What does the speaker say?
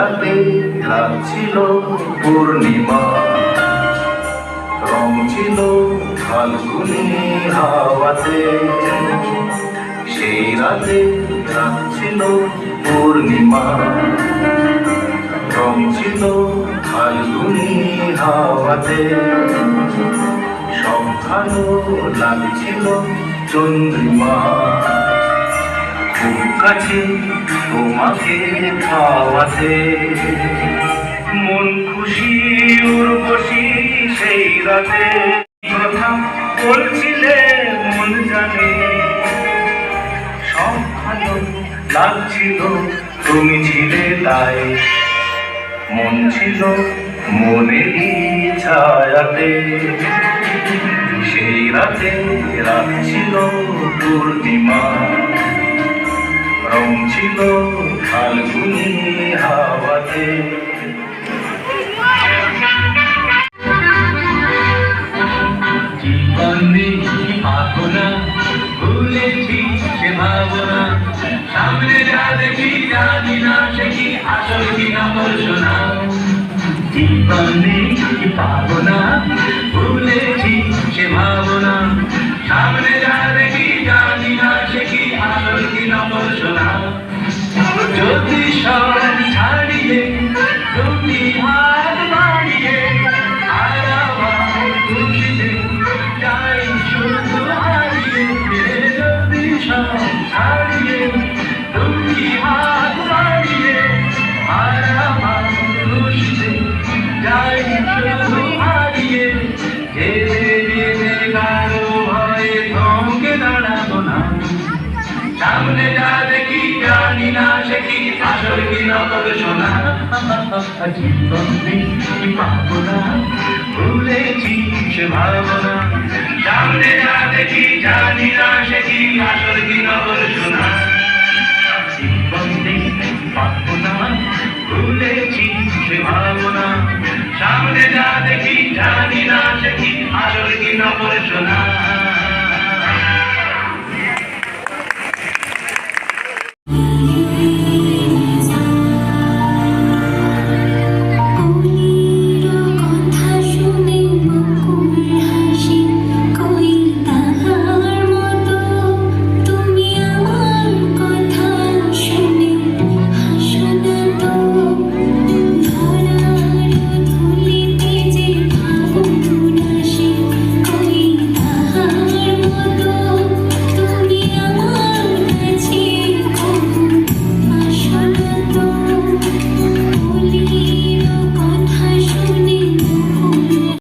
রাতে রাত ছিল পূর্ণিমা, রং ছিল ফাল্গুনি হাওয়াতে। সেই রাতে রাত ছিল পূর্ণিমা, রং ছিল ফাল্গুনি হাওয়াতে। সব ভালো লাগছিল চন্দ্রিমা, খুব কাছে তোমাকে খাওয়াতে। মন খুশি উর্বশী সেই রাতে, কথা বলছিলে মন জানে। সব ভালো লাগছিল তুমি ছিলে তাই, মন ছিল মনেরই ছায়াতে। সেই রাতে রাত ছিল পূর্ণিমা, রং ছিল ফাল্গুনি হাওয়াতে। জীবনে ভাবনা ভুলেছি সে ভাবনা, সামনে যা দেখি জানি না সে কি আসল কি নকল শোনা। জীবনে ভাবনা ভুলেছি সে ভাবনা, সামনে যা দেখি জানি না সে কি আসল কি নকল শোনা। যদি সব ছাড়িয়ে তুমি হাত বাড়িয়ে আর আমার খুশিতে যাই শুধু হারিয়ে। যদি সব ছাড়িয়ে তুমি হাত বাড়িয়ে আর আমার খুশিতে যাই শুধু হারিয়ে। যেতে কারো ভয়ে থমকে দাঁড়াবো না, সামনে যা দেখি জানি না সে কি আসল কি নকল শোনা। জীবনে ভাবনা ভুলেছি সে ভাবনা, সামনে যা দেখি জানি না সে কি আসল কি নকল শোনা। জীবনে ভাবনা ভুলেছি সে ভাবনা, সামনে যা দেখি জানি না সে কি আসল কি নকল শোনা।